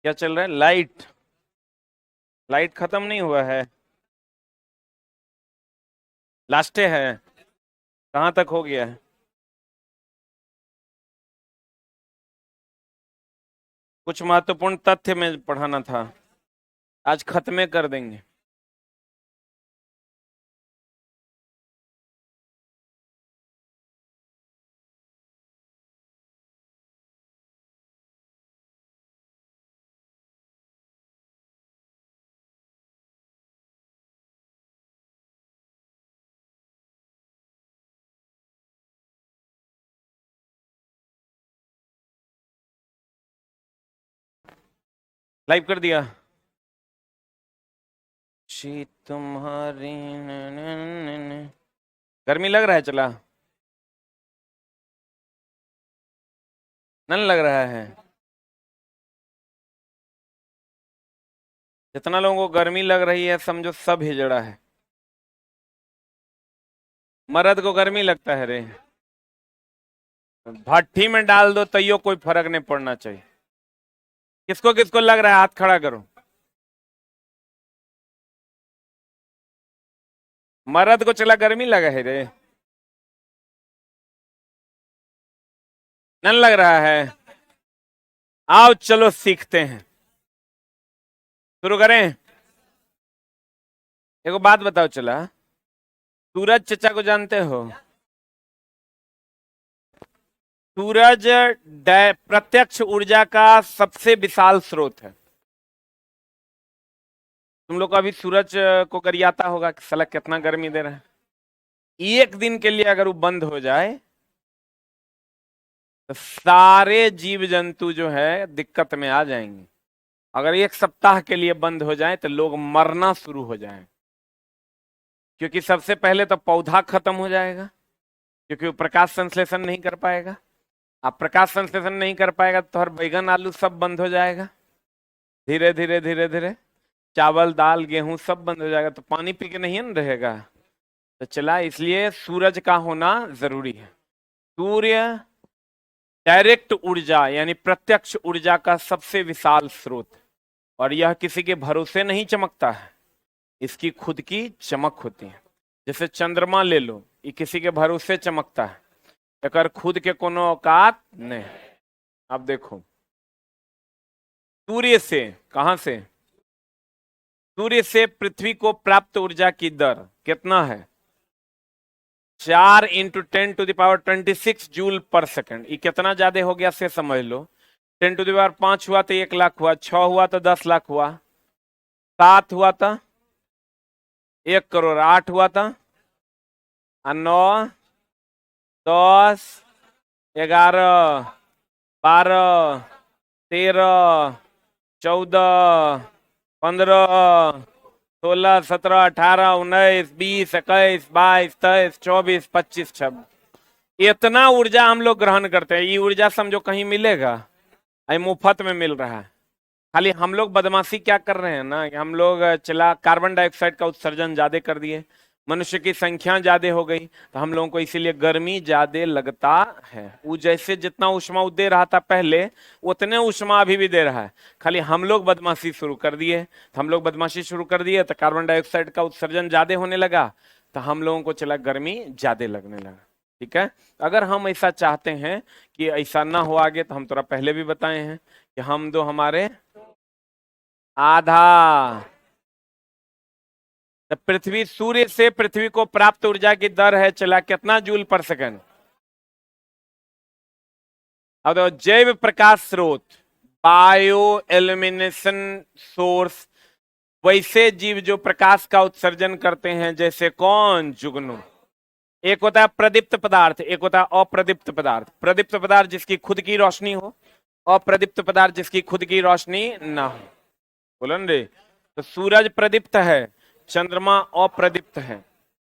क्या चल रहा है? लाइट। लाइट खत्म नहीं हुआ है, लास्ट है। कहाँ तक हो गया है? कुछ महत्वपूर्ण तथ्य में पढ़ाना था, आज खत्मे कर देंगे। लाइव कर दिया। शी तुम्हारी गर्मी लग रहा है, चला नन लग रहा है। जितना लोगों को गर्मी लग रही है समझो सब हिजड़ा है। मर्द को गर्मी लगता है रे, भट्ठी में डाल दो तैयो कोई फर्क नहीं पड़ना चाहिए। किसको किसको लग रहा है हाथ खड़ा करो। मर्द को चला गर्मी लगा है रे, नन लग रहा है। आओ चलो सीखते हैं, शुरू करें। एक बात बताओ, चला सूरज चचा को जानते हो? सूरज प्रत्यक्ष ऊर्जा का सबसे विशाल स्रोत है। तुम लोग को अभी सूरज को गरियाता होगा कि साला कितना गर्मी दे रहा है। एक दिन के लिए अगर वो बंद हो जाए तो सारे जीव जंतु जो है दिक्कत में आ जाएंगे। अगर एक सप्ताह के लिए बंद हो जाए तो लोग मरना शुरू हो जाए, क्योंकि सबसे पहले तो पौधा खत्म हो जाएगा, क्योंकि वो प्रकाश संश्लेषण नहीं कर पाएगा। आप प्रकाश संश्लेषण नहीं कर पाएगा तो हर बैगन आलू सब बंद हो जाएगा। धीरे धीरे धीरे धीरे चावल दाल गेहूं सब बंद हो जाएगा, तो पानी पी के नहीं न रहेगा। तो चला, इसलिए सूरज का होना जरूरी है। सूर्य डायरेक्ट ऊर्जा यानी प्रत्यक्ष ऊर्जा का सबसे विशाल स्रोत है, और यह किसी के भरोसे नहीं चमकता है, इसकी खुद की चमक होती है। जैसे चंद्रमा ले लो, ये किसी के भरोसे चमकता है, अगर खुद के कोनो औकात नहीं। अब देखो, सूर्य से, कहां से? सूर्य से पृथ्वी को प्राप्त ऊर्जा की दर कितना है? 4 × 10⁻26 जूल पर सेकंड। ये कितना ज्यादा हो गया से समझ लो। 10⁵ हुआ तो 1 लाख हुआ, 6 हुआ तो 10 लाख हुआ, 7 हुआ तो 1 करोड़, 8 हुआ तो 9, 10, 11, 12, 13, 14, 15, 16, 17, 18, 19, 20, 21, 22, 23, 24, 25, 26। इतना ऊर्जा हम लोग ग्रहण करते हैं। ये ऊर्जा समझो कहीं मिलेगा? अरे मुफ्त में मिल रहा है। खाली हम लोग बदमाशी क्या कर रहे हैं ना, कि हम लोग चला कार्बन डाइऑक्साइड का उत्सर्जन ज्यादा कर दिए, मनुष्य की संख्या ज्यादा हो गई, तो हम लोगों को इसीलिए गर्मी ज्यादा लगता है। वो जैसे जितना ऊष्मा वो दे रहा था पहले, उतने ऊष्मा अभी भी दे रहा है। खाली हम लोग बदमाशी शुरू कर दिए, तो हम लोग बदमाशी शुरू कर दिए तो कार्बन डाइऑक्साइड का उत्सर्जन ज्यादा होने लगा, तो हम लोगों को चला गर्मी ज्यादा लगने लगा। ठीक है, अगर हम ऐसा चाहते हैं कि ऐसा ना हो आगे, तो हम थोड़ा पहले भी बताए हैं कि हम दो हमारे आधा। तो पृथ्वी, सूर्य से पृथ्वी को प्राप्त ऊर्जा की दर है चला कितना जूल पर सेकंड। अब तो जैव प्रकाश स्रोत, बायो एल्यूमिनेशन सोर्स, वैसे जीव जो प्रकाश का उत्सर्जन करते हैं, जैसे कौन? जुगनू। एक होता है प्रदीप्त पदार्थ, एक होता है अप्रदीप्त पदार्थ। प्रदीप्त पदार्थ जिसकी खुद की रोशनी हो, अप्रदीप्त पदार्थ जिसकी खुद की रोशनी ना हो। बोलो रे, तो सूरज प्रदीप्त है, चंद्रमा अप्रदीप्त है।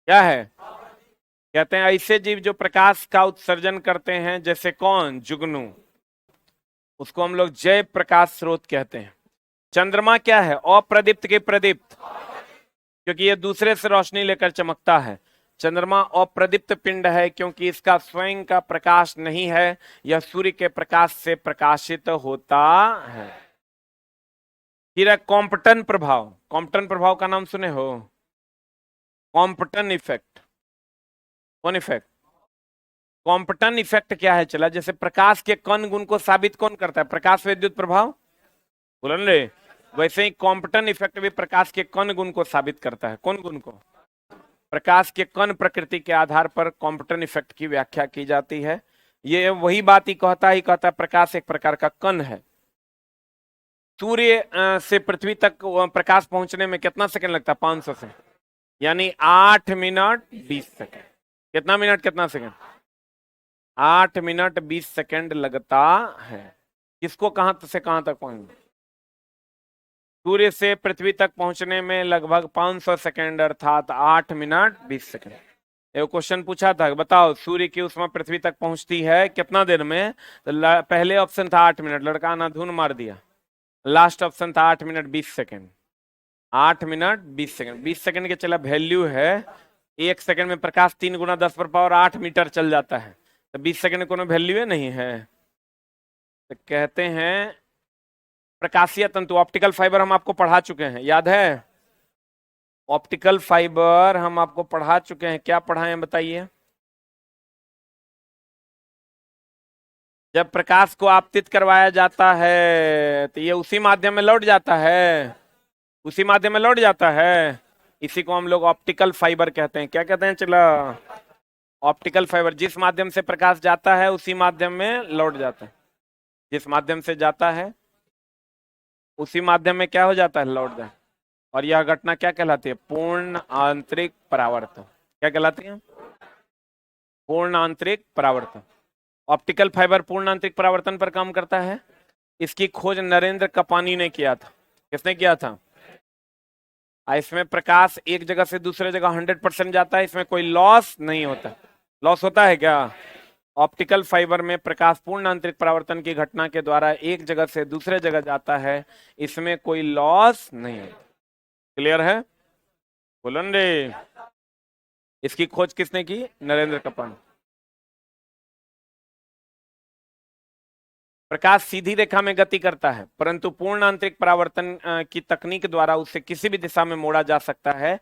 क्या है? कहते हैं ऐसे जीव जो प्रकाश का उत्सर्जन करते हैं, जैसे कौन? जुगनू। उसको हम लोग जय प्रकाश स्रोत कहते हैं। चंद्रमा क्या है? अप्रदीप्त के प्रदीप्त, क्योंकि ये दूसरे से रोशनी लेकर चमकता है। चंद्रमा अप्रदीप्त पिंड है क्योंकि इसका स्वयं का प्रकाश नहीं है, यह सूर्य के प्रकाश से प्रकाशित होता है। फिर है कॉम्पटन प्रभाव। कॉम्पटन प्रभाव का नाम सुने हो? Compton effect. कौन इफेक्ट? कॉम्पटन इफेक्ट क्या है? चला, जैसे प्रकाश के कण गुण को साबित कौन करता है? प्रकाश विद्युत प्रभाव। बोलन रे। वैसे ही कॉम्पटन इफेक्ट भी प्रकाश के कण गुण को साबित करता है। कौन गुण को? प्रकाश के कण प्रकृति के आधार पर कॉम्पटन इफेक्ट की व्याख्या की जाती है। ये वही बात ही कहता है प्रकाश एक प्रकार का कण है। सूर्य से पृथ्वी तक प्रकाश पहुंचने में कितना सेकंड लगता है? 500 से, यानी 8 मिनट 20 सेकंड। कितना मिनट कितना सेकंड? 8 मिनट 20 सेकंड लगता है। किसको कहां से कहां तक पहुंचना? सूर्य से पृथ्वी तक पहुंचने में लगभग 500 सेकंड, अर्थात 8 मिनट 20 सेकंड। एक क्वेश्चन पूछा था, बताओ सूर्य की उष्मा पृथ्वी तक पहुंचती है कितना देर में? तो पहले ऑप्शन था 8 मिनट, लड़का अनाधुन मार दिया। लास्ट ऑप्शन था 8 minute 20 second. 8 minute 20 second. 20 second के चला वैल्यू है, 1 सेकंड में प्रकाश 3 गुना 10 पर पावर 8 मीटर चल जाता है, तो 20 सेकंड कोनो वैल्यू नहीं है। तो कहते हैं प्रकाशीय तंतु, ऑप्टिकल फाइबर हम आपको पढ़ा चुके हैं, याद है? ऑप्टिकल फाइबर हम आपको पढ़ा चुके हैं। क्या पढ़ाए हैं बताइए? जब प्रकाश को आपतित करवाया जाता है तो ये उसी माध्यम में लौट जाता है। उसी माध्यम में लौट जाता है। इसी को हम लोग ऑप्टिकल फाइबर कहते हैं। क्या कहते हैं? चला, ऑप्टिकल फाइबर। जिस माध्यम से प्रकाश जाता है उसी माध्यम में लौट जाता है। जिस माध्यम से जाता है उसी माध्यम में क्या हो जाता है? लौट जाता है। और यह घटना क्या कहलाती है? पूर्ण आंतरिक परावर्तन। क्या कहलाती है? पूर्ण आंतरिक परावर्तन। ऑप्टिकल फाइबर पूर्ण आंतरिक परावर्तन पर काम करता है। इसकी खोज नरेंद्र कपानी ने किया था। किसने किया था? इसमें प्रकाश एक जगह से दूसरे जगह 100% जाता है, इसमें कोई लॉस नहीं होता। लॉस होता है क्या? ऑप्टिकल फाइबर में प्रकाश पूर्ण आंतरिक परावर्तन की घटना के द्वारा एक जगह से दूसरे जगह जाता है, इसमें कोई लॉस नहीं होता। क्लियर है? बोलन रे। इसकी खोज किसने की? नरेंद्र कपानी। प्रकाश सीधी रेखा में गति करता है, परंतु पूर्ण आंतरिक परावर्तन की तकनीक द्वारा उसे किसी भी दिशा में मोड़ा जा सकता है।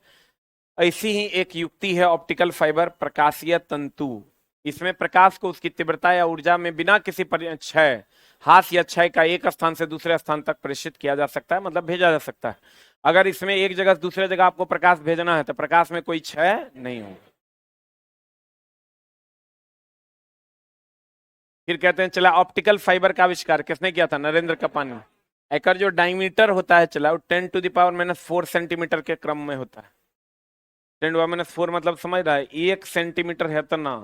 ऐसी ही एक युक्ति है ऑप्टिकल फाइबर प्रकाशीय तंतु। इसमें प्रकाश को उसकी तीव्रता या ऊर्जा में बिना किसी क्षय, हास या क्षय का एक स्थान से दूसरे स्थान तक प्रेषित किया जा सकता है, मतलब भेजा जा सकता है। अगर इसमें एक जगह से दूसरे जगह आपको प्रकाश भेजना है तो प्रकाश में कोई क्षय नहीं होगा। फिर कहते हैं चला, ऑप्टिकल फाइबर का आविष्कार किसने किया था? नरेंद्र कपानी। एकर जो डायमीटर होता है चला, वो 10⁻⁴ सेंटीमीटर के क्रम में होता है। 10⁻⁴ मतलब समझ रहा है? 1 सेंटीमीटर है तो ना,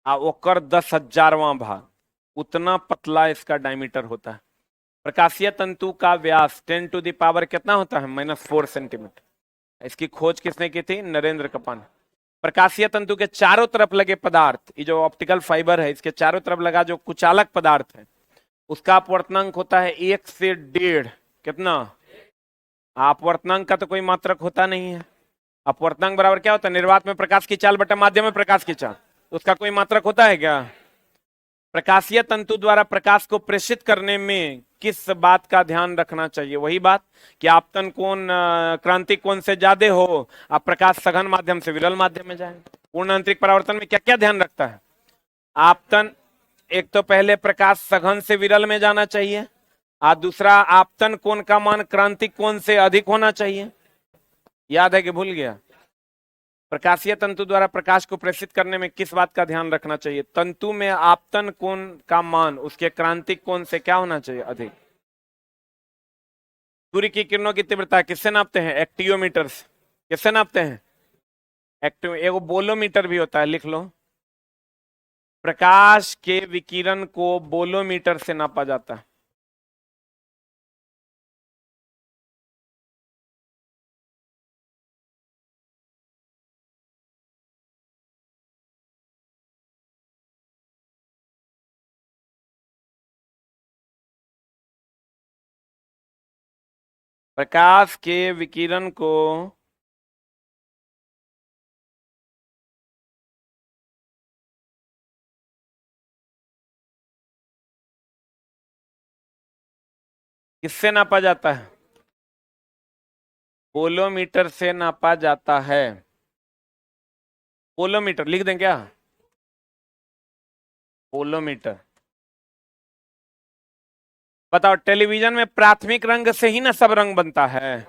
ओकर 10,000वां भाग, उतना पतला इसका डायमीटर होता है। प्रकाशीय तंतु का व्यास 10⁻⁴ कितना होता है? -4 सेंटीमीटर। इसकी खोज किसने की थी? नरेंद्र कपानी। प्रकाशीय तंतु के चारों तरफ लगे पदार्थ, ये जो ऑप्टिकल फाइबर है इसके चारों तरफ लगा जो कुचालक पदार्थ है, उसका अपवर्तनांक होता है 1 से 1.5। कितना? अपवर्तनांक का तो कोई मात्रक होता नहीं है। अपवर्तनांक बराबर क्या होता है? निर्वात में प्रकाश की चाल बटा माध्यम में प्रकाश की चाल। तो उसका कोई मात्रक होता है क्या? प्रकाशीय तंतु द्वारा प्रकाश को प्रेषित करने में किस बात का ध्यान रखना चाहिए? वही बात कि आपतन कोण क्रांतिक कोण से ज्यादा हो, आप प्रकाश सघन माध्यम से विरल माध्यम में जाए। पूर्ण आंतरिक परावर्तन में क्या क्या ध्यान रखता है? आपतन, एक तो पहले प्रकाश सघन से विरल में जाना चाहिए, और दूसरा आपतन कोण का मान क्रांतिक कोण से अधिक होना चाहिए। याद है कि भूल गया? प्रकाशीय तंतु द्वारा प्रकाश को प्रेषित करने में किस बात का ध्यान रखना चाहिए? तंतु में आपतन कोण का मान उसके क्रांतिक कोण से क्या होना चाहिए? अधिक। सूर्य की किरणों की तीव्रता किससे नापते हैं? एक्टियोमीटर से। किससे नापते हैं? एक्टिव। एगो बोलोमीटर भी होता है, लिख लो। प्रकाश के विकिरण को बोलोमीटर से नापा जाता है। प्रकाश के विकिरण को किससे नापा जाता है? पोलोमीटर से नापा जाता है। पोलोमीटर लिख दें क्या? पोलोमीटर। बताओ, टेलीविजन में प्राथमिक रंग से ही ना सब रंग बनता है।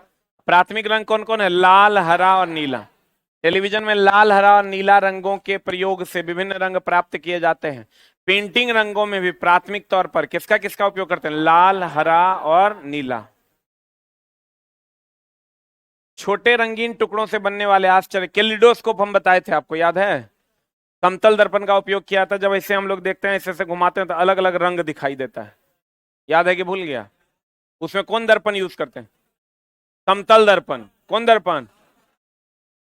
प्राथमिक रंग कौन कौन है? लाल, हरा और नीला। टेलीविजन में लाल, हरा और नीला रंगों के प्रयोग से विभिन्न रंग प्राप्त किए जाते हैं। पेंटिंग रंगों में भी प्राथमिक तौर पर किसका किसका उपयोग करते हैं? लाल, हरा और नीला। छोटे रंगीन टुकड़ों से बनने वाले आश्चर्य कैलिडोस्कोप हम बताए थे, आपको याद है? समतल दर्पण का उपयोग किया था। जब ऐसे हम लोग देखते हैं, ऐसे ऐसे घुमाते हैं तो अलग अलग रंग दिखाई देता है। याद है कि भूल गया? उसमें कौन दर्पण यूज करते हैं? समतल दर्पण। कौन दर्पण?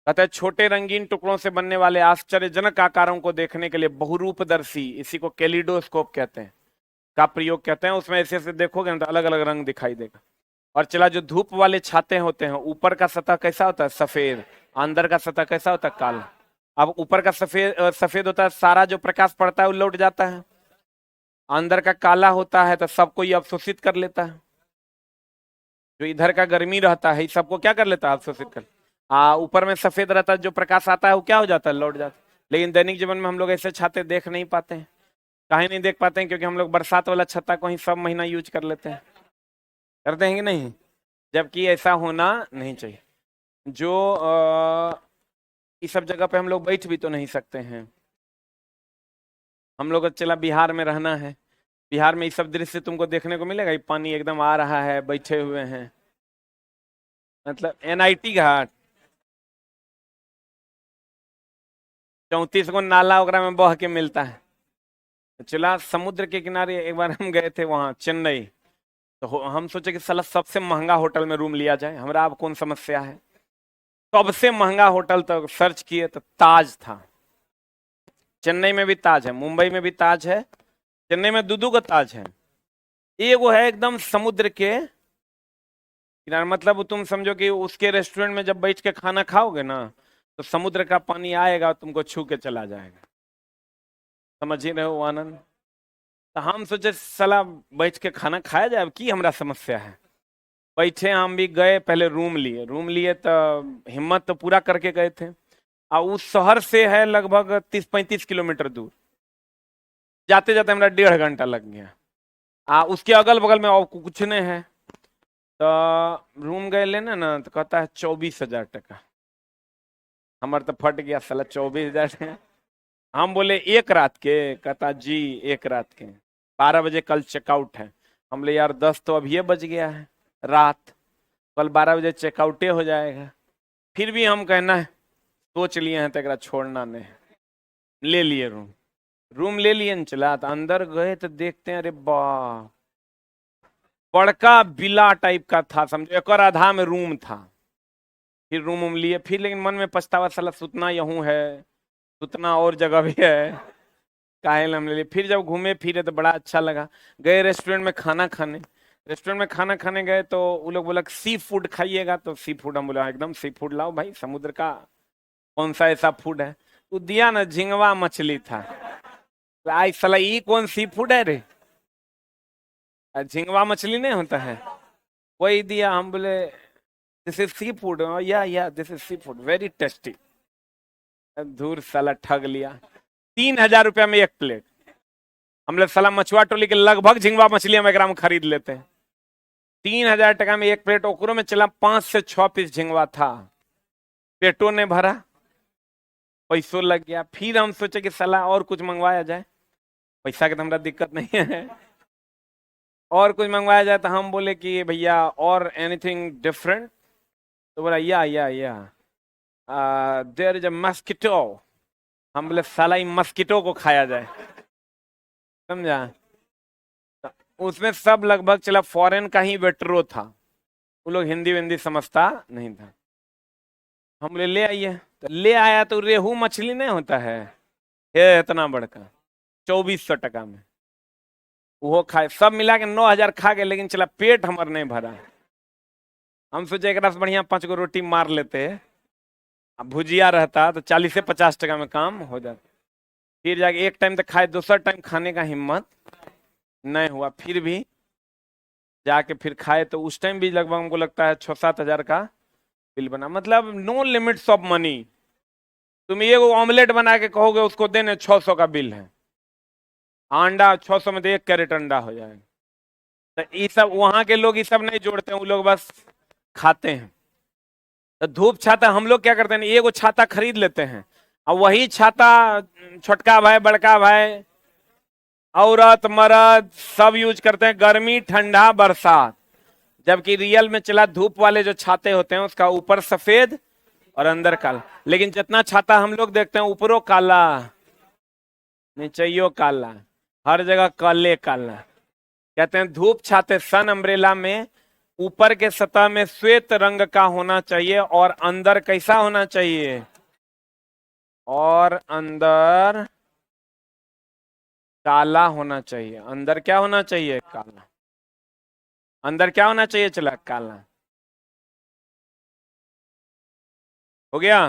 कहते हैं छोटे रंगीन टुकड़ों से बनने वाले आश्चर्यजनक आकारों को देखने के लिए बहुरूपदर्शी, इसी को कैलिडोस्कोप कहते हैं, का प्रयोग कहते हैं। उसमें ऐसे ऐसे देखोगे ना तो अलग अलग रंग दिखाई देगा। और चला, जो धूप वाले छाते होते हैं, ऊपर का सतह कैसा होता है? सफेद। अंदर का सतह कैसा होता है? काला। अब ऊपर का सफेद सफेद होता है, सारा जो प्रकाश पड़ता है वो लौट जाता है। अंदर का काला होता है तो सबको ये अवशोषित कर लेता है। जो इधर का गर्मी रहता है सबको क्या कर लेता है? अवशोषित कर। ऊपर में सफेद रहता है, जो प्रकाश आता है वो क्या हो जाता है? लौट जाता है। लेकिन दैनिक जीवन में हम लोग ऐसे छाते देख नहीं पाते हैं। काहे नहीं देख पाते हैं? क्योंकि हम लोग बरसात वाला छत्ता को ही सब महीना यूज कर लेते हैं। करते हैं कि नहीं? जबकि ऐसा होना नहीं चाहिए। जो इस सब जगह पे हम लोग बैठ भी तो नहीं सकते हैं। हम लोग को चला बिहार में रहना है, बिहार में ये सब दृश्य तुमको देखने को मिलेगा। ये पानी एकदम आ रहा है, बैठे हुए हैं, मतलब एनआईटी घाट 34 गो नाला ओकरा में बह के मिलता है। चला, समुद्र के किनारे एक बार हम गए थे वहां चेन्नई, तो हम सोचे कि साला सबसे महंगा होटल में रूम लिया जाए। हमारा अब कौन समस्या है? सबसे महंगा होटल तो सर्च किए तो ताज था। चेन्नई में भी ताज है, मुंबई में भी ताज है, चेन्नई में दो का ताज है। एगो है एकदम समुद्र के किनारे, मतलब तुम समझो कि उसके रेस्टोरेंट में जब बैठ के खाना खाओगे ना तो समुद्र का पानी आएगा और तुमको छू के चला जाएगा। समझ ही रहे हो आनंद? तो हम सोचे साला बैठ के खाना खाया जाए, अब की हमरा समस्या है। बैठे, हम भी गए, पहले रूम लिए। रूम लिए तो हिम्मत तो पूरा करके गए थे। और उस शहर से है लगभग 30-35 किलोमीटर दूर। जाते जाते हमारा 1.5 घंटा लग गया। उसके अगल बगल में और कुछ नहीं है। तो रूम गए लेने ना, तो कहता है 24,000 टका। हमारे तो फट गया, साला 24,000। हम बोले एक रात के? कहता जी एक रात के, 12 बजे कल चेकआउट है। हम बोले यार 10 तो अभी बज गया है रात, कल 12 बजे चेकआउटे हो जाएगा। फिर भी हम कहना है सोच लिए हैं तो छोड़ना नहीं। ले लिए रूम, रूम ले लिए न, चला तो अंदर गए तो देखते हैं, अरे वाह, बड़का विला टाइप का था, समझो एक और आधा में रूम था। फिर रूम लिए, फिर लेकिन मन में पछतावा, साला सुतना यूं है, सुतना और जगह भी है, काहे हम ले लिए। फिर जब घूमे फिरे तो बड़ा अच्छा लगा। गए रेस्टोरेंट में खाना खाने, रेस्टोरेंट में खाना खाने गए तो वो लोग बोला सी फूड खाइएगा, तो सी फूड हम बोला एकदम सी फूड लाओ भाई, समुद्र का कौन सा ऐसा फूड है? वो दिया ना, झिंगवा मछली था। आई साला, ये कौन सी फूड है रे? झिंगवा मछली नहीं होता है, वही दिया। हम बोले दिस इज सी फूड, या this is seafood, very tasty. धूर, साला ठग लिया। 3,000 रुपया में एक प्लेट। हम लोग साला मछुआ टोली के लगभग झिंगवा मछली हम एक में खरीद लेते हैं। 3,000 टका में एक प्लेट, ओकरो में चला 5 से 6 पीस झिंगवा था। पेटो ने भरा, पैसों लग गया। फिर हम सोचे कि साला और कुछ मंगवाया जाए, पैसा की तो हमारा दिक्कत नहीं है। और कुछ मंगवाया जाए तो हम बोले कि भैया और एनीथिंग डिफरेंट? तो बोला या देयर इज अ मस्किटो। हम बोले साला ही मस्किटो को खाया जाए, समझा? उसमें सब लगभग चला फॉरेन का ही वेटरो था, वो लोग हिंदी विंदी समझता नहीं था। हम बोले ले आइए, तो ले आया तो रेहू मछली नहीं होता है, ये इतना बड़का, 2,400 टका में। वो खाए, सब मिला के 9,000 खा गए, लेकिन चला पेट हमार नहीं भरा। हम सोचे एक से बढ़िया 5 गो रोटी मार लेते, अब भुजिया रहता तो 40 से 50 टका में काम हो जाता। फिर जाके एक टाइम तो खाए, दूसरा टाइम खाने का हिम्मत नहीं हुआ। फिर भी जाके फिर खाए, तो उस टाइम भी लगभग हमको लगता है 6-7 हजार का बिल बना, मतलब नो लिमिट्स ऑफ मनी। तुम ये वो ऑमलेट बना के कहोगे उसको देने, 600 का बिल है। अंडा 600 में तो 1 कैरेट अंडा हो जाएगा। तो ये सब वहां के लोग ये सब नहीं जोड़ते हैं, वो लोग बस खाते हैं। तो धूप छाता हम लोग क्या करते हैं, एगो छाता खरीद लेते हैं, और वही छाता छोटका भाई बड़का भाई औरत मर्द सब यूज करते हैं, गर्मी ठंडा बरसात। जबकि रियल में चला धूप वाले जो छाते होते हैं उसका ऊपर सफेद और अंदर काला। लेकिन जितना छाता हम लोग देखते हैं ऊपरों काला नीचेयो काला, हर जगह काले काला। कहते हैं धूप छाते सन अम्ब्रेला में ऊपर के सतह में श्वेत रंग का होना चाहिए और अंदर कैसा होना चाहिए, और अंदर काला होना चाहिए। अंदर क्या होना चाहिए, काला। अंदर क्या होना चाहिए, चला काला। हो गया।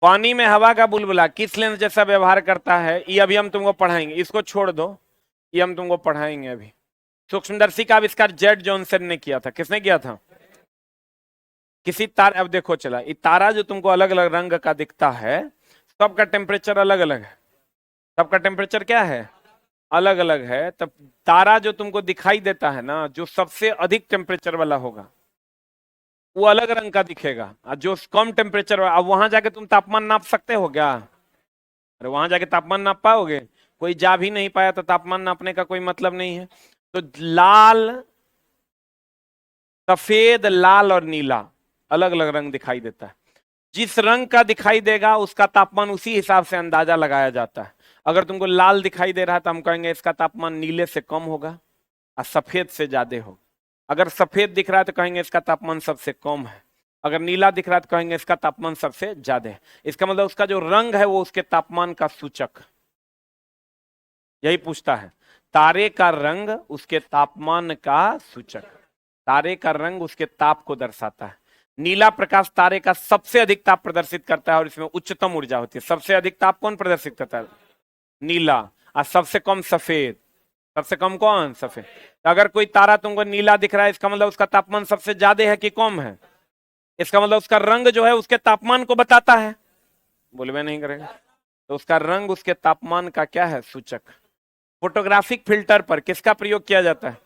पानी में हवा का बुलबुला किस लेंस जैसा व्यवहार करता है, ये अभी हम तुमको पढ़ाएंगे, इसको छोड़ दो, ये हम तुमको पढ़ाएंगे अभी। सूक्ष्मदर्शी का आविष्कार जेड जॉनसन ने किया था। किसने किया था? किसी तार, अब देखो चला, ये तारा जो तुमको अलग अलग रंग का दिखता है, सबका टेम्परेचर अलग अलग है। सबका टेम्परेचर क्या है, अलग अलग है। तब तारा जो तुमको दिखाई देता है ना, जो सबसे अधिक टेम्परेचर वाला होगा वो अलग रंग का दिखेगा, और जो कम टेम्परेचर, अब वहां जाके तुम तापमान नाप सकते हो क्या? अरे वहां जाके तापमान नाप पाओगे? कोई जा भी नहीं पाया, तो तापमान नापने का कोई मतलब नहीं है। तो लाल, सफेद, लाल और नीला अलग अलग रंग दिखाई देता है। जिस रंग का दिखाई देगा उसका तापमान उसी हिसाब से अंदाजा लगाया जाता है। अगर तुमको लाल दिखाई दे रहा है तो हम कहेंगे इसका तापमान नीले से कम होगा और सफेद से ज्यादा होगा। अगर सफेद दिख रहा है तो कहेंगे इसका तापमान सबसे कम है। अगर नीला दिख रहा है तो कहेंगे इसका तापमान सबसे ज्यादा है। इसका मतलब उसका जो रंग है वो उसके तापमान का सूचक, यही पूछता है। तारे का रंग उसके तापमान का सूचक, तारे का रंग उसके ताप को दर्शाता है। नीला प्रकाश तारे का सबसे अधिक ताप प्रदर्शित करता है और इसमें उच्चतम ऊर्जा होती है। सबसे अधिक ताप कौन प्रदर्शित करता है? नीला। और सबसे कम सफेद। सबसे कम कौन? सफेद। तो अगर कोई तारा तुमको नीला दिख रहा है, इसका मतलब उसका तापमान सबसे ज्यादा है कि कम है? इसका मतलब उसका रंग जो है उसके तापमान को बताता है। बोलबे नहीं करेगा। तो उसका रंग उसके तापमान का क्या है, सूचक। फोटोग्राफिक फिल्टर पर किसका प्रयोग किया जाता है?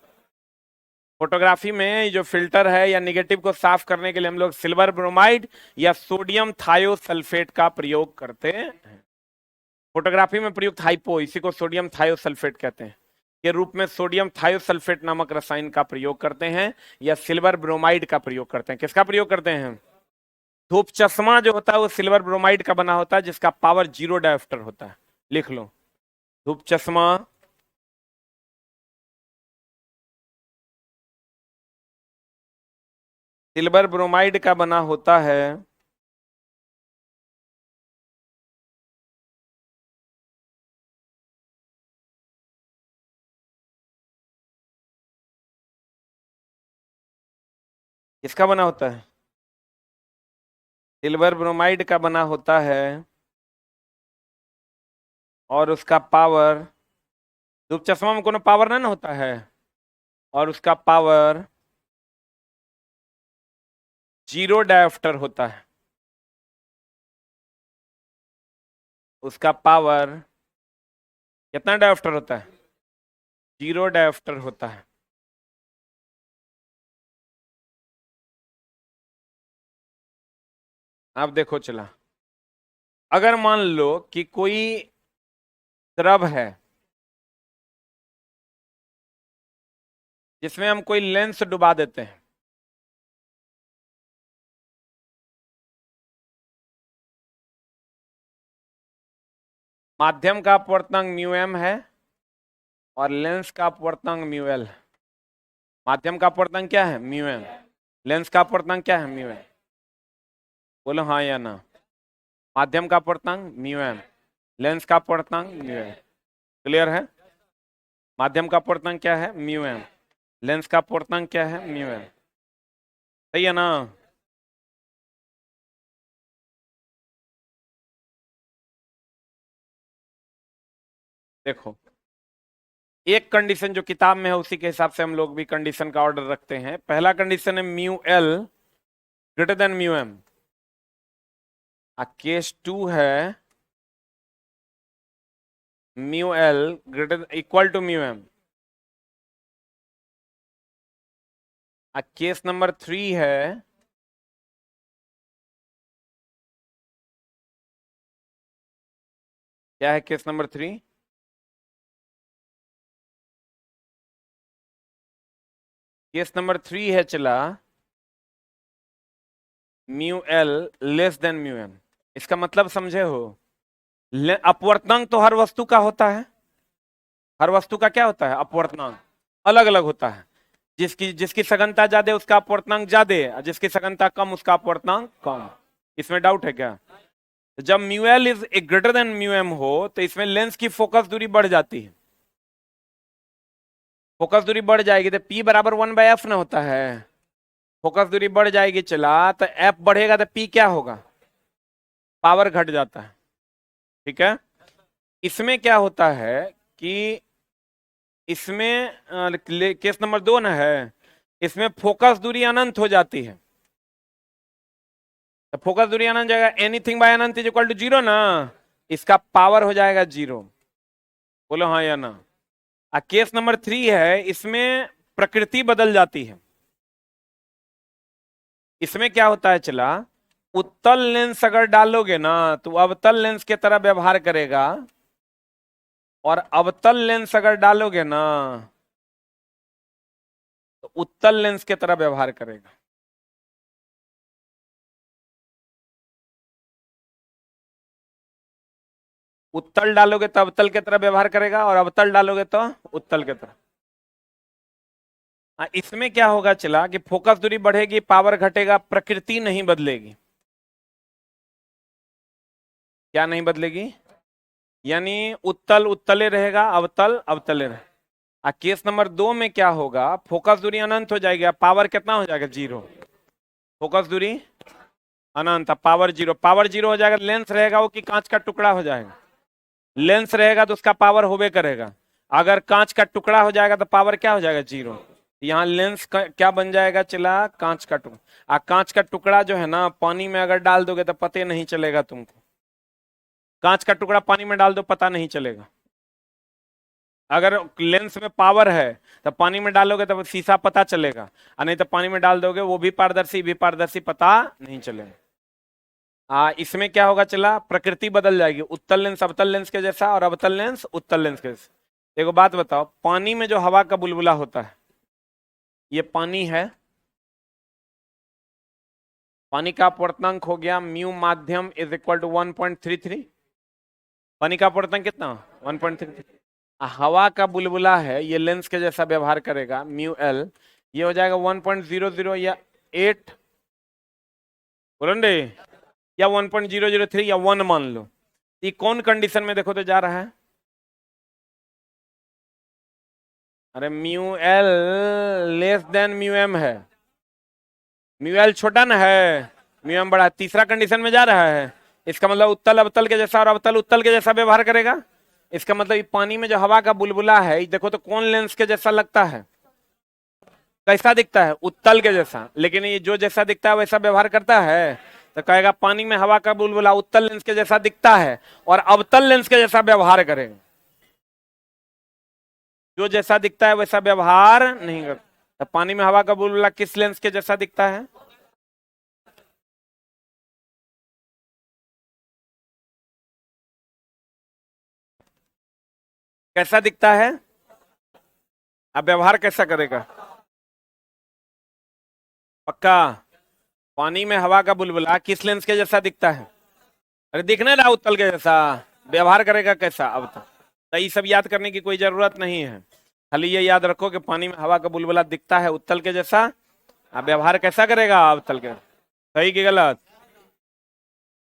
फोटोग्राफी में जो फिल्टर है या निगेटिव को साफ करने के लिए हम लोग सिल्वर ब्रोमाइड या सोडियम थायोसल्फेट का प्रयोग करते हैं। फोटोग्राफी में प्रयुक्त हाइपो, इसी को सोडियम थायोसल्फेट कहते हैं, के रूप में सोडियम थायोसल्फेट नामक रसायन का प्रयोग करते हैं या सिल्वर ब्रोमाइड का प्रयोग करते हैं। किसका प्रयोग करते हैं? धूप चश्मा जो होता है वो सिल्वर ब्रोमाइड का बना होता है जिसका पावर 0 डायोप्टर होता है। लिख लो, धूप चश्मा सिल्वर ब्रोमाइड का बना होता है किसका बना होता है? सिल्वर ब्रोमाइड का बना होता है और उसका पावर, धूप चश्मा में कोनो पावर ना होता है, और उसका पावर 0 डायोप्टर होता है। उसका पावर कितना डायोप्टर होता है? 0 डायोप्टर होता है। आप देखो चला, अगर मान लो कि कोई द्रव है जिसमें हम कोई लेंस डुबा देते हैं, माध्यम का अपवर्तनांक म्यू एम है और लेंस का अपवर्तनांक म्यू एल है। माध्यम का अपवर्तनांक क्या है? Mu m. लेंस का अपवर्तनांक क्या है? Mu m. बोलो हाँ या ना। माध्यम का अपवर्तनांक म्यू एम, लेंस का अपवर्तनांक म्यू एम। क्लियर है? माध्यम का अपवर्तनांक क्या है? Mu m. लेंस का अपवर्तनांक क्या है? Mu m. सही है ना? देखो, एक कंडीशन जो किताब में है उसी के हिसाब से हम लोग भी कंडीशन का ऑर्डर रखते हैं। पहला कंडीशन है mu l greater than mu m. Case 2 है mu l greater equal to mu m. Case number 3 है क्या है केस नंबर 3? केस नंबर 3 है चला mu l less than mu m. इसका मतलब समझे हो? अपवर्तनांक तो हर वस्तु का होता है। हर वस्तु का क्या होता है? अपवर्तनांक अलग अलग होता है। जिसकी जिसकी सघनता ज्यादा उसका अपवर्तनांक ज्यादा, जिसकी सघनता कम उसका अपवर्तनांक कम। इसमें डाउट है क्या? जब mu l is greater than mu m हो तो इसमें लेंस की फोकस दूरी बढ़ जाती है। फोकस दूरी बढ़ जाएगी तो P बराबर 1/f ना होता है। फोकस दूरी बढ़ जाएगी चला तो F बढ़ेगा तो P क्या होगा? पावर घट जाता है। ठीक है। इसमें क्या होता है कि इसमें केस नंबर 2 ना है, इसमें फोकस दूरी अनंत हो जाती है। तो फोकस दूरी अनंत जाएगा, एनीथिंग बाय अनंत इज इक्वल टू 0 ना। इसका पावर हो जाएगा 0। बोलो हाँ या ना। केस नंबर 3 है, इसमें प्रकृति बदल जाती है। इसमें क्या होता है चला, उत्तल लेंस अगर डालोगे ना तो अवतल लेंस की तरह व्यवहार करेगा, और अवतल लेंस अगर डालोगे ना तो उत्तल लेंस की तरह व्यवहार करेगा। उत्तल डालोगे तो अवतल की तरह व्यवहार करेगा, और अवतल डालोगे तो उत्तल की तरह। इसमें क्या होगा चला कि फोकस दूरी बढ़ेगी, पावर घटेगा, प्रकृति नहीं बदलेगी। क्या नहीं बदलेगी? यानी उत्तल उत्तले रहेगा, अवतल अवतले रहेगा। केस नंबर 2 में क्या होगा, फोकस दूरी अनंत हो जाएगी, पावर कितना हो जाएगा? 0। फोकस दूरी अनंत, पावर 0। पावर 0 हो जाएगा, लेंस रहेगा वो कि कांच का टुकड़ा हो जाएगा? लेंस रहेगा तो उसका पावर होबे करेगा। अगर कांच का टुकड़ा हो जाएगा तो पावर क्या हो जाएगा? 0। यहाँ लेंस क्या बन जाएगा चला? कांच का टुकड़ा। कांच का टुकड़ा जो है ना, पानी में अगर डाल दोगे तो पता नहीं चलेगा तुमको। कांच का टुकड़ा पानी में डाल दो, पता नहीं चलेगा। अगर लेंस में पावर है तो पानी में डालोगे तो शीशा पता चलेगा, और नहीं तो पानी में डाल दोगे वो भी पारदर्शी भी पारदर्शी, पता नहीं चलेगा। इसमें क्या होगा चला, प्रकृति बदल जाएगी। उत्तल लेंस अवतल लेंस के जैसा, और अवतल लेंस उत्तल लेंस के जैसा। देखो बात बताओ, पानी में जो हवा का बुलबुला होता है, ये पानी है। पानी का अपवर्तनांक हो गया म्यू माध्यम इज इक्वल टू 1.33। पानी का अपवर्तनांक कितना? 1.33। हवा का बुलबुला है, ये लेंस के जैसा व्यवहार करेगा, म्यू एल। ये हो जाएगा 1.00 या 8, बोलो रे, या 1.003 या 1 मान लो। ये कौन कंडीशन में देखो तो जा रहा है? अरे mu l less than mu m है। म्यू एल छोटा ना है, म्यू एम बड़ा। तीसरा कंडीशन में जा रहा है। इसका मतलब उत्तल अवतल के जैसा और अवतल उत्तल के जैसा व्यवहार करेगा। इसका मतलब पानी में जो हवा का बुलबुला है, देखो तो कौन लेंस के जैसा लगता है? कैसा दिखता है? उत्तल के जैसा। लेकिन ये जो जैसा दिखता है वैसा व्यवहार करता है? तो कहेगा पानी में हवा का बुलबुला उत्तल लेंस के जैसा दिखता है और अवतल लेंस के जैसा व्यवहार करेगा। जो जैसा दिखता है वैसा व्यवहार नहीं करता। तो पानी में हवा का बुलबुला किस लेंस के जैसा दिखता है? कैसा दिखता है? अब व्यवहार कैसा करेगा? पक्का? पानी में हवा का बुलबुला किस लेंस के जैसा दिखता है? अरे दिखने रहा उत्तल के जैसा। व्यवहार करेगा कैसा? अब तो ये सब याद करने की कोई जरूरत नहीं है। खाली ये याद रखो कि पानी में हवा का बुलबुला दिखता है उत्तल के जैसा। अब व्यवहार कैसा करेगा अवतल के? सही कि गलत?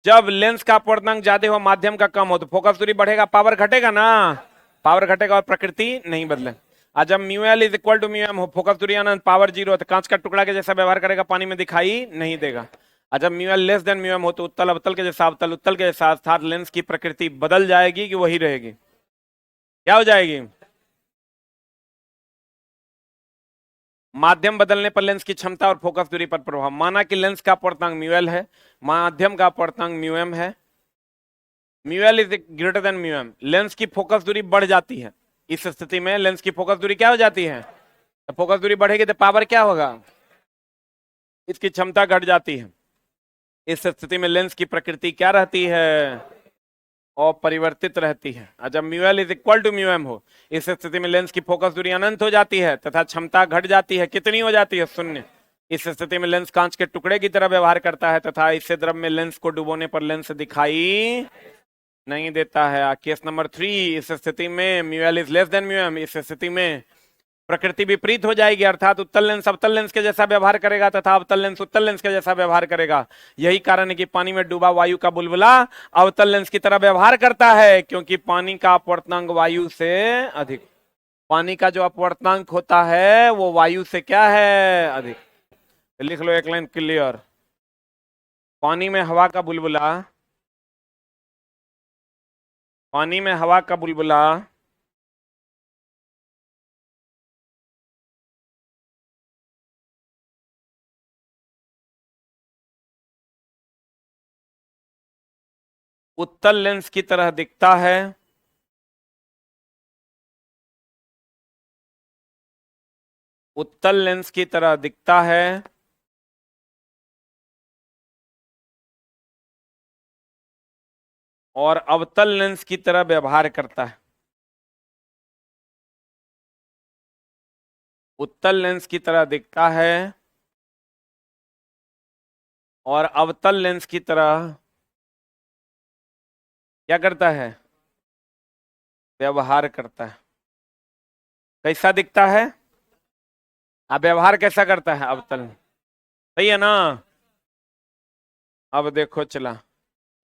जब लेंस का अपवर्तनांक ज्यादा हो, माध्यम का कम हो, तो फोकस दूरी बढ़ेगा, पावर घटेगा ना। पावर घटेगा और प्रकृति नहीं बदले। आज जब mu l is equal to mu m हो, फोकस दूरी अनंत, पावर 0, तो कांच का टुकड़ा के जैसा व्यवहार करेगा, पानी में दिखाई नहीं देगा। और जब mu l less than mu m हो तो उत्तल अवतल के जैसा, अवतल उत्तल के जैसा, अर्थात लेंस की प्रकृति बदल जाएगी कि वही रहेगी? क्या हो जाएगी? माध्यम बदलने पर लेंस की क्षमता और फोकस दूरी पर प्रभाव। माना कि लेंस का अपवर्तनांक म्यू एल है, माध्यम का अपवर्तनांक म्यू एम है, mu l is greater than mu m, lens की फोकस दूरी बढ़ जाती है। इस स्थिति में लेंस की फोकस दूरी क्या हो जाती है? तो फोकस दूरी बढ़ेगी तो पावर क्या होगा? इसकी क्षमता घट जाती है। इस स्थिति में लेंस की प्रकृति क्या रहती है? अपरिवर्तित रहती है। जब mu l is equal to mu m हो, इस स्थिति में लेंस की फोकस दूरी अनंत हो जाती है तथा क्षमता घट जाती है। कितनी हो जाती है? शून्य। इस स्थिति में लेंस कांच के टुकड़े की तरह व्यवहार करता है तथा इससे द्रव में लेंस को डुबोने पर लेंस दिखाई नहीं देता है। केस नंबर 3, इस स्थिति में mu l is less than mu m, इस स्थिति में प्रकृति विपरीत हो जाएगी, अर्थात उत्तल लेंस अवतल लेंस के जैसा व्यवहार करेगा तथा अवतल लेंस उत्तल लेंस के जैसा व्यवहार करेगा। यही कारण है कि पानी में डूबा वायु का बुलबुला अवतल लेंस की तरह व्यवहार करता है, क्योंकि पानी का अपवर्तनांक वायु से अधिक। पानी का जो अपवर्तनांक होता है वो वायु से क्या है? अधिक। लिख लो एक लाइन क्लियर। पानी में हवा का बुलबुला, पानी में हवा का बुलबुला उत्तल लेंस की तरह दिखता है, उत्तल लेंस की तरह दिखता है और अवतल लेंस की तरह व्यवहार करता है। उत्तल लेंस की तरह दिखता है और अवतल लेंस की तरह क्या करता है? व्यवहार करता है। कैसा दिखता है? अब व्यवहार कैसा करता है? अवतल। सही है ना? अब देखो चला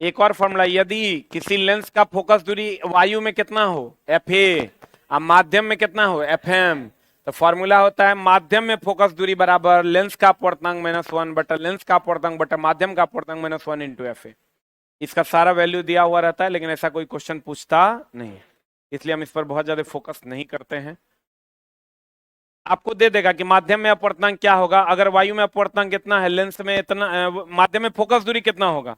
एक और फॉर्मूला। यदि किसी लेंस का फोकस दूरी वायु में कितना हो? एफ ए, अब माध्यम में कितना हो? F M. तो फॉर्मूला होता है माध्यम में फोकस दूरी बराबर लेंस का अपवर्तनांक -1 बटा लेंस का अपवर्तनांक बटा माध्यम का अपवर्तनांक -1 इंटू एफ ए। इसका सारा वैल्यू दिया हुआ रहता है, लेकिन ऐसा कोई क्वेश्चन पूछता नहीं है, इसलिए हम इस पर बहुत ज्यादा फोकस नहीं करते हैं। आपको दे देगा कि माध्यम में अपवर्तनांक क्या होगा। अगर वायु में अपवर्तनांक कितना है, लेंस में इतना, माध्यम में फोकस दूरी कितना होगा।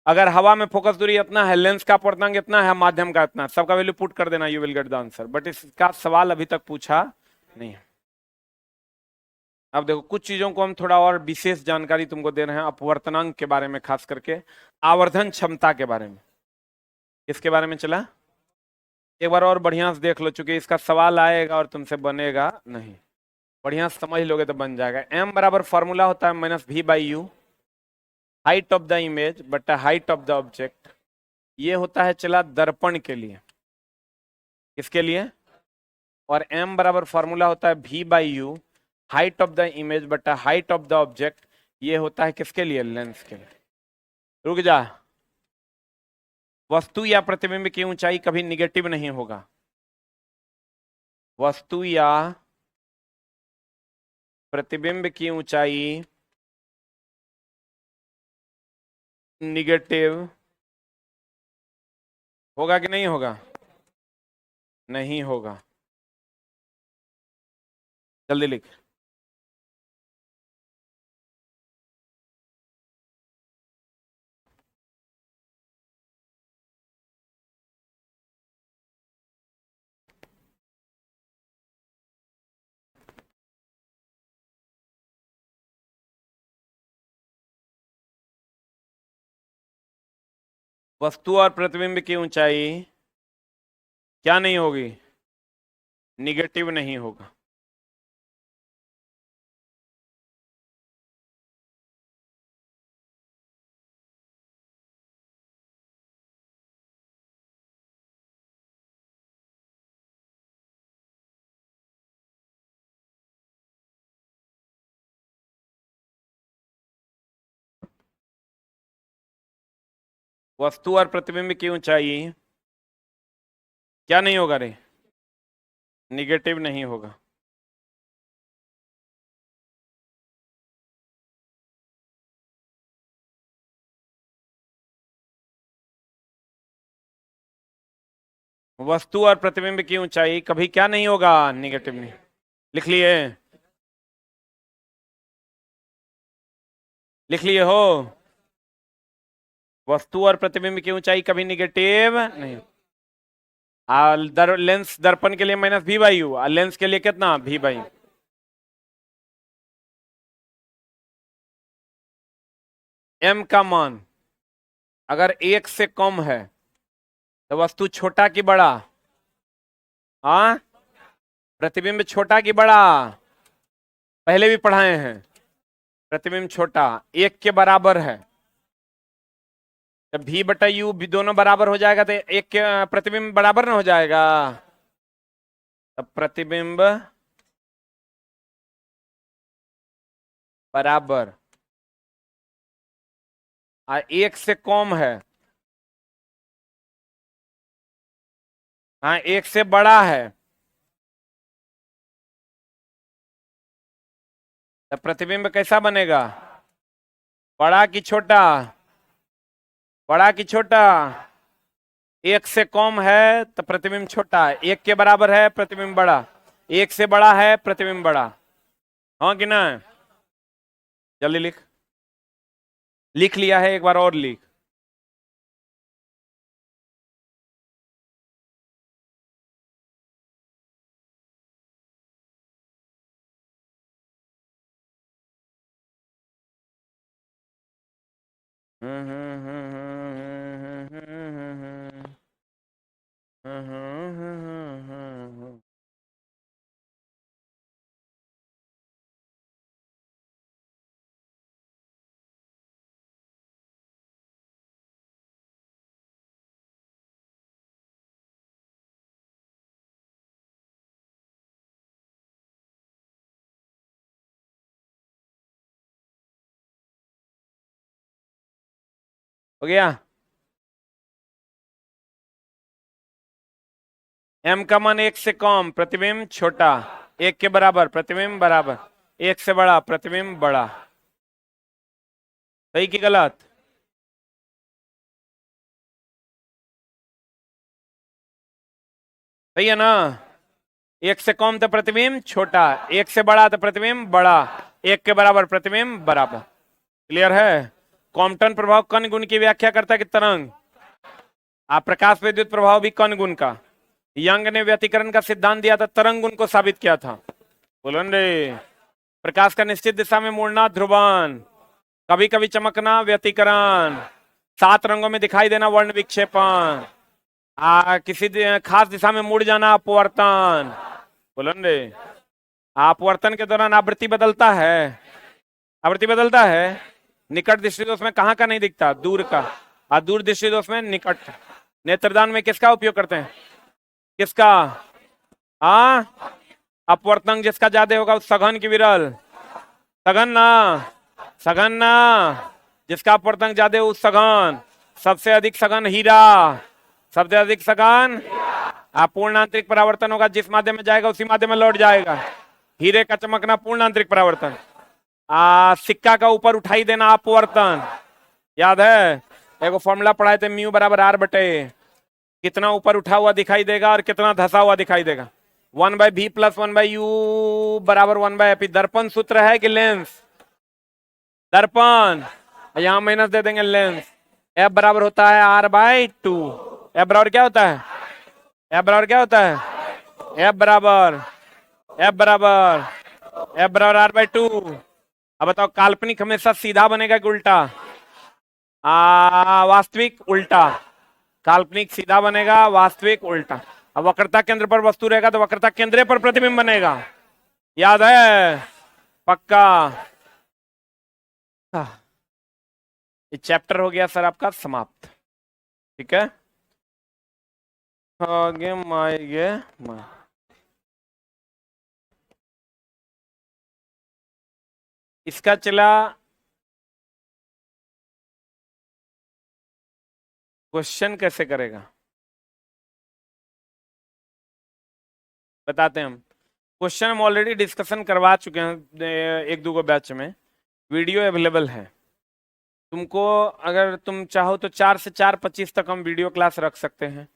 अगर हवा में फोकस दूरी इतना है, लेंस का अपवर्तनांक इतना है, माध्यम का इतना, सबका वैल्यू पुट कर देना, you will get the answer. But इसका सवाल अभी तक पूछा नहीं है। अब देखो कुछ चीजों को हम थोड़ा और विशेष जानकारी तुमको दे रहे हैं अपवर्तनांक के बारे में, खास करके आवर्धन क्षमता के बारे में। किसके बारे में चला? एक बार और बढ़िया से देख लो, चूंकि इसका सवाल आएगा और तुमसे बनेगा नहीं। बढ़िया से समझ लोगे तो बन जाएगा। एम बराबर फॉर्मूला होता है -v/u, height of the image बटा हाइट ऑफ द ऑब्जेक्ट। ये होता है चला दर्पण के लिए। किसके लिए? और m बराबर फॉर्मूला होता है v/u, height of the image बटा हाइट ऑफ द ऑब्जेक्ट। ये होता है किसके लिए? लेंस के लिए। रुक जा। वस्तु या प्रतिबिंब की ऊंचाई कभी निगेटिव नहीं होगा। वस्तु या प्रतिबिंब की ऊंचाई निगेटिव होगा कि नहीं होगा? नहीं होगा। जल्दी लिख। वस्तु और प्रतिबिंब की ऊंचाई क्या नहीं होगी? निगेटिव नहीं होगा। वस्तु और प्रतिबिंब की ऊंचाई क्या नहीं होगा रे? निगेटिव नहीं होगा। वस्तु और प्रतिबिंब की ऊंचाई कभी क्या नहीं होगा? निगेटिव नहीं। लिख लिए? लिख लिए हो? वस्तु और प्रतिबिंब की ऊंचाई कभी निगेटिव नहीं। लेंस दर्पण के लिए -v/u, लेंस के लिए कितना v/u। m का मान अगर 1 से कम है तो वस्तु छोटा कि बड़ा? हाँ, प्रतिबिंब छोटा कि बड़ा? पहले भी पढ़ाए हैं। प्रतिबिंब छोटा 1 के बराबर है, जब v/u भी दोनों बराबर हो जाएगा तो एक के प्रतिबिंब बराबर ना हो जाएगा। तब प्रतिबिंब बराबर 1 से कम है, हाँ 1 से बड़ा है, तब प्रतिबिंब कैसा बनेगा? बड़ा कि छोटा? बड़ा कि छोटा? 1 से कम है तो प्रतिबिंब छोटा, 1 के बराबर है प्रतिबिंब बड़ा, 1 से बड़ा है प्रतिबिंब बड़ा। हाँ कि ना? जल्दी लिख। लिख लिया है, एक बार और लिख। हो गया? m का मान 1 से कम, प्रतिबिंब छोटा, 1 के बराबर प्रतिबिंब बराबर, 1 से बड़ा प्रतिबिंब बड़ा। सही कि गलत? सही है ना? 1 से कम तो प्रतिबिंब छोटा, 1 से बड़ा तो प्रतिबिंब बड़ा, 1 के बराबर प्रतिबिंब बराबर। क्लियर है? कॉम्पटन प्रभाव कण गुण की व्याख्या करता है कि तरंग? आप प्रकाश विद्युत प्रभाव भी कण गुण का। यंग ने व्यतिकरण का सिद्धांत दिया था, तरंग गुण को साबित किया था। बोलो रे। प्रकाश का निश्चित दिशा में मुड़ना ध्रुवन, कभी कभी चमकना व्यतिकरण, 7 रंगों में दिखाई देना वर्ण विक्षेपण, किसी खास दिशा में मुड़ जाना अपवर्तन। बोलो रे। अपवर्तन के दौरान आवृत्ति बदलता है, आवृत्ति बदलता है। निकट दृष्टि दोष में कहाँ का नहीं दिखता? दूर का। और दूर दृष्टि दोष में निकट। नेत्रदान में किसका उपयोग करते हैं? किसका? हाँ, अपवर्तन जिसका ज्यादा होगा उस सघन की विरल। सघन ना, सघन ना, जिसका अपवर्तन ज्यादा हो उस सघन। सबसे अधिक सघन हीरा, सबसे अधिक सघन। पूर्ण आंतरिक परावर्तन होगा, जिस माध्यम में जाएगा उसी माध्यम में लौट जाएगा। हीरे का चमकना पूर्ण आंतरिक परावर्तन। सिक्का का ऊपर उठाई देना अपवर्तन। याद है? एगो फॉर्मूला पढ़ाए थे, म्यू बराबर आर बटे, कितना ऊपर उठा हुआ दिखाई देगा और कितना धसा हुआ दिखाई देगा। 1/v + 1/u बराबर 1/f। दर्पण सूत्र है कि लेंस? दर्पण। यहां माइनस दे देंगे लेंस। एफ बराबर होता है r/2। एफ बराबर क्या होता है? एफ बराबर क्या होता है? एफ बराबर, एफ बराबर, एफ बराबर r/2। अब बताओ, काल्पनिक हमेशा सीधा बनेगा कि उल्टा? वास्तविक उल्टा। काल्पनिक सीधा बनेगा, वास्तविक उल्टा। अब वक्रता केंद्र पर वस्तु रहेगा तो वक्रता केंद्र पर प्रतिबिंब बनेगा। याद है? पक्का। ये चैप्टर हो गया सर आपका समाप्त। ठीक है? आगे माएगे इसका चला क्वेश्चन कैसे करेगा बताते हैं हम। क्वेश्चन हम ऑलरेडी डिस्कशन करवा चुके हैं एक दो बैच में, वीडियो अवेलेबल है। तुमको अगर तुम चाहो तो 4 से 4:25 तक हम वीडियो क्लास रख सकते हैं।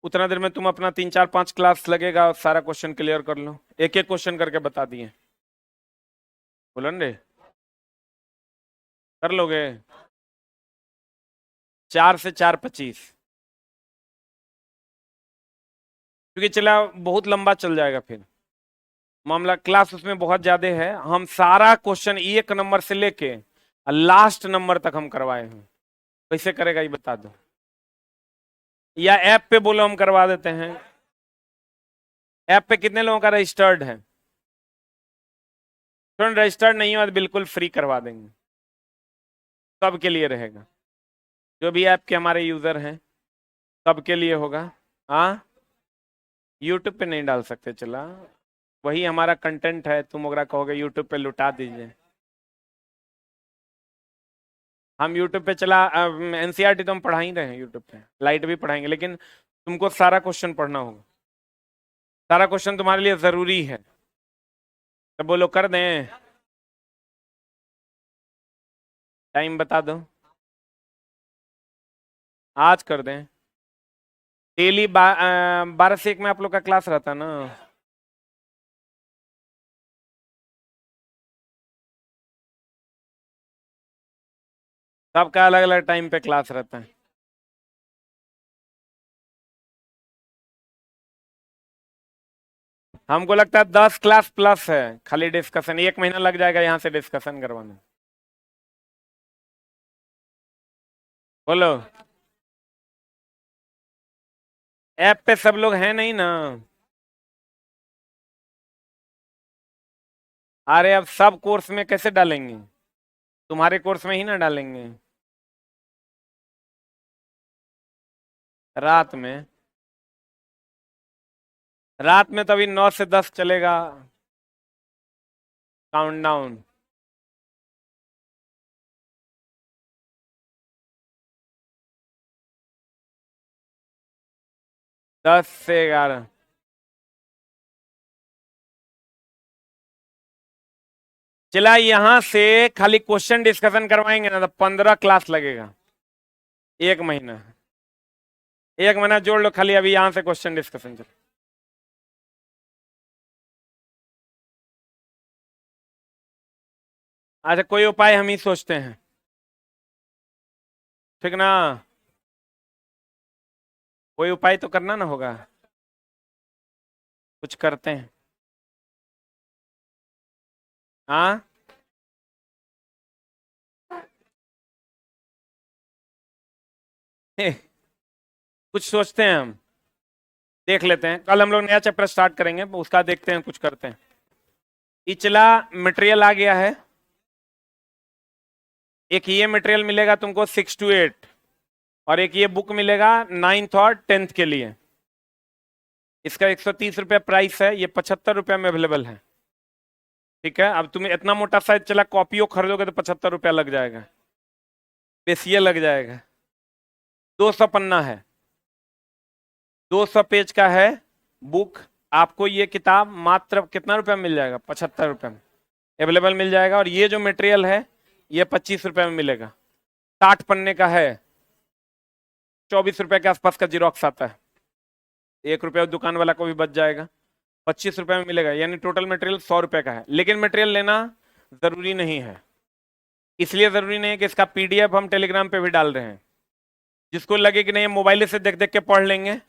उतना देर में तुम अपना 3-4-5 क्लास लगेगा और सारा क्वेश्चन क्लियर कर लो। एक एक क्वेश्चन करके बता दिए। बोलन रे। कर लोगे? 4 से 4 25, क्योंकि चला बहुत लंबा चल जाएगा फिर मामला, क्लास उसमें बहुत ज्यादा है। हम सारा क्वेश्चन 1 नंबर से लेके लास्ट नंबर तक हम करवाए हैं। कैसे करेगा ये बता दो, या ऐप पे बोलो हम करवा देते हैं। ऐप पे कितने लोगों का रजिस्टर्ड है? स्टूडेंट रजिस्टर्ड नहीं हो तो बिल्कुल फ्री करवा देंगे, सबके लिए रहेगा। जो भी ऐप के हमारे यूजर हैं सबके लिए होगा। हाँ, यूट्यूब पे नहीं डाल सकते, चला वही हमारा कंटेंट है, तुम अगर कहोगे यूट्यूब पे लुटा दीजिए। हम यूट्यूब पे चला एनसीईआरटी तो हम पढ़ा ही रहे हैं यूट्यूब पे, लाइट भी पढ़ाएंगे, लेकिन तुमको सारा क्वेश्चन पढ़ना होगा। सारा क्वेश्चन तुम्हारे लिए जरूरी है, तो बोलो कर दें? टाइम बता दो, आज कर दें। डेली 12 से 1 में आप लोग का क्लास रहता ना? सबका अलग अलग टाइम पे क्लास रहता है। हमको लगता है 10 क्लास प्लस है, खाली डिस्कशन 1 महीना लग जाएगा यहाँ से डिस्कशन करवाने। बोलो, ऐप पे सब लोग हैं नहीं ना? अरे अब सब कोर्स में कैसे डालेंगे? तुम्हारे कोर्स में ही ना डालेंगे। रात में, रात में तो अभी 9 से 10 चलेगा काउंटडाउन। 10 से 11, चला यहां से खाली क्वेश्चन डिस्कशन करवाएंगे ना तो 15 क्लास लगेगा। 1 महीना, 1 महीना जोड़ लो, खाली अभी यहां से क्वेश्चन डिस्कशन चल। अच्छा, कोई उपाय हम ही सोचते हैं, ठीक ना? कोई उपाय तो करना ना होगा, कुछ करते हैं। हाँ, कुछ सोचते हैं हम, देख लेते हैं। कल हम लोग नया चैप्टर स्टार्ट करेंगे, उसका देखते हैं, कुछ करते हैं। इचला मटेरियल आ गया है। एक ये मटेरियल मिलेगा तुमको 6 to 8, और एक ये बुक मिलेगा 9th और 10th के लिए। इसका 130 रुपये प्राइस है, ये 75 रुपये में अवेलेबल है। ठीक है, अब तुम्हें इतना मोटा साइज चला कॉपियों खरीदोगे तो 75 रुपया लग जाएगा, बेसिए लग जाएगा। 200 पन्ना है, 200 पेज का है बुक। आपको ये किताब मात्र कितना रुपया मिल जाएगा? 75 रुपये में अवेलेबल मिल जाएगा। और ये जो मटेरियल है ये 25 रुपये में मिलेगा। 60 पन्ने का है, 24 रुपये के आसपास का जीरोक्स आता है। 1 रुपया दुकान वाला को भी बच जाएगा। 25 रुपये में मिलेगा, यानी टोटल मटेरियल 100 रुपये का है। लेकिन मटेरियल लेना जरूरी नहीं है, इसलिए जरूरी नहीं है कि इसका पीडीएफ हम टेलीग्राम पे भी डाल रहे हैं। जिसको लगे कि नहीं मोबाइल से देख देख के पढ़ लेंगे,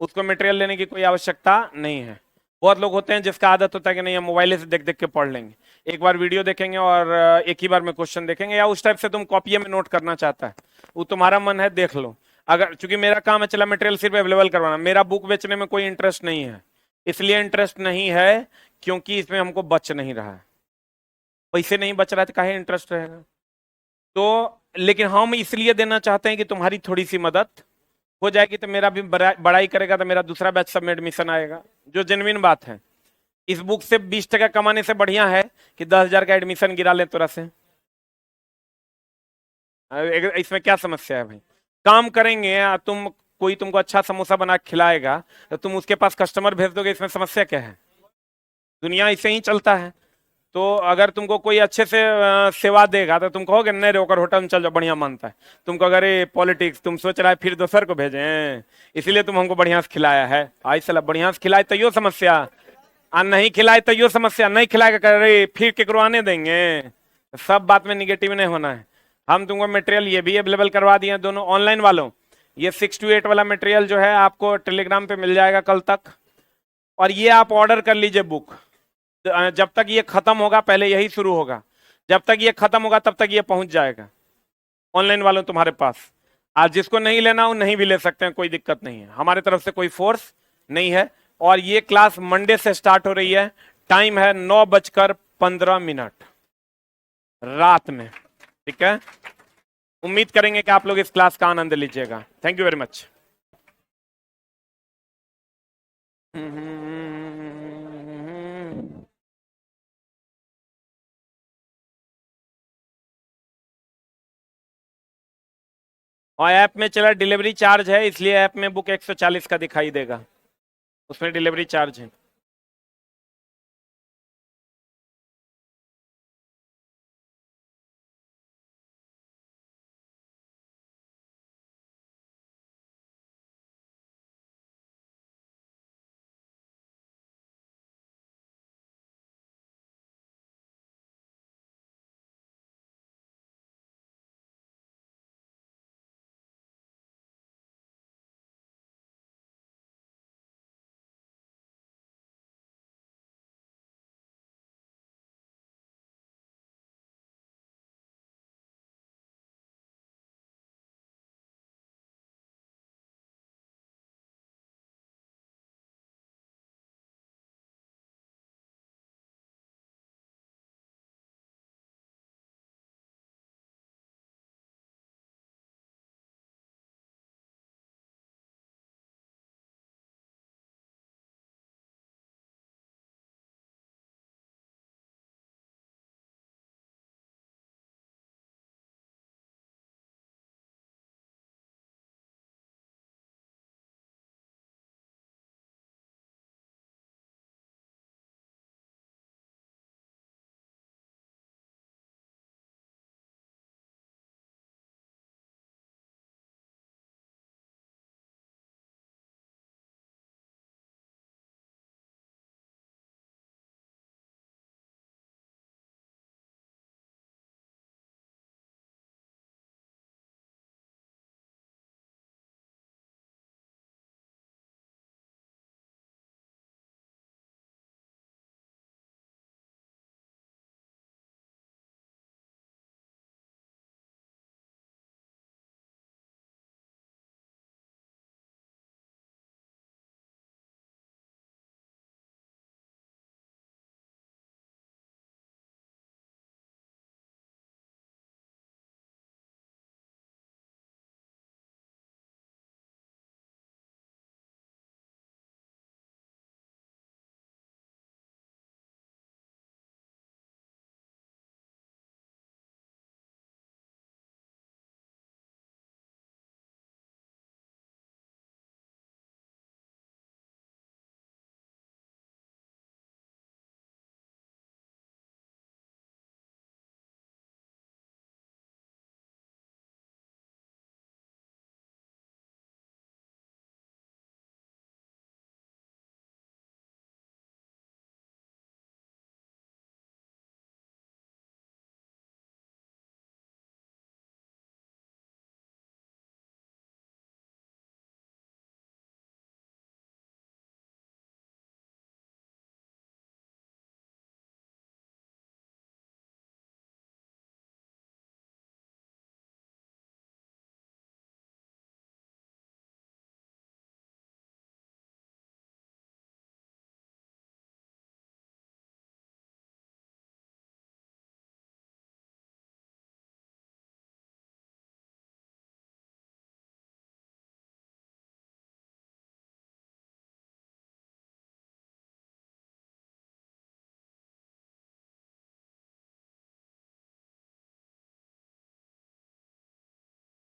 उसको मटेरियल लेने की कोई आवश्यकता नहीं है। बहुत लोग होते हैं जिसका आदत होता है कि नहीं हम मोबाइल से देख देख के पढ़ लेंगे, एक बार वीडियो देखेंगे और एक ही बार में क्वेश्चन देखेंगे, या उस टाइप से तुम कॉपी में नोट करना चाहता है, वो तुम्हारा मन है, देख लो। अगर चूंकि मेरा काम है चला मटेरियल सिर्फ अवेलेबल करवाना, मेरा बुक बेचने में कोई इंटरेस्ट नहीं है। इसलिए इंटरेस्ट नहीं है क्योंकि इसमें हमको बच नहीं रहा है, पैसे नहीं बच रहा है तो काहे इंटरेस्ट रहेगा। तो लेकिन हम इसलिए देना चाहते हैं कि तुम्हारी थोड़ी सी मदद हो जाएगी, तो मेरा भी बड़ाई करेगा तो मेरा दूसरा बैच सब में एडमिशन आएगा, जो जेन्युइन बात है। इस बुक से 20 टका कमाने से बढ़िया है कि 10,000 का एडमिशन गिरा ले तुरंत से। इसमें क्या समस्या है भाई? काम करेंगे या तुम, कोई तुमको अच्छा समोसा बना के खिलाएगा तो तुम उसके पास कस्टमर भेज दोगे, इसमें समस्या क्या है? दुनिया ऐसे ही चलता है। तो अगर तुमको कोई अच्छे से सेवा देगा तो तुम कहोगे नहीं रे होकर होटल में चल जाओ, बढ़िया मानता है। तुमको अगर ये पॉलिटिक्स तुम सोच रहा है फिर दोसर को भेजें, इसलिए तुम हमको बढ़िया से खिलाया है। आई साला बढ़िया से खिलाए तो यो समस्या, और नहीं खिलाए तो यो समस्या। नहीं खिलाएगा कर रहे फिर केकरो आने देंगे। सब बात में निगेटिव नहीं होना है। हम तुमको मटेरियल ये भी अवेलेबल करवा दिए हैं दोनों ऑनलाइन वालों। ये 6 to 8 वाला मटेरियल जो है आपको टेलीग्राम पे मिल जाएगा कल तक, और ये आप ऑर्डर कर लीजिए बुक। जब तक ये खत्म होगा, पहले यही शुरू होगा, जब तक ये खत्म होगा तब तक ये पहुंच जाएगा ऑनलाइन वालों तुम्हारे पास। आज जिसको नहीं लेना हो नहीं भी ले सकते हैं, कोई दिक्कत नहीं है, हमारे तरफ से कोई फोर्स नहीं है। और ये क्लास मंडे से स्टार्ट हो रही है, टाइम है 9:15 रात में, ठीक है। उम्मीद करेंगे कि आप लोग इस क्लास का आनंद लीजिएगा। Thank you very much. और ऐप में चला डिलीवरी चार्ज है, इसलिए ऐप में बुक 140 का दिखाई देगा, उसमें डिलीवरी चार्ज है।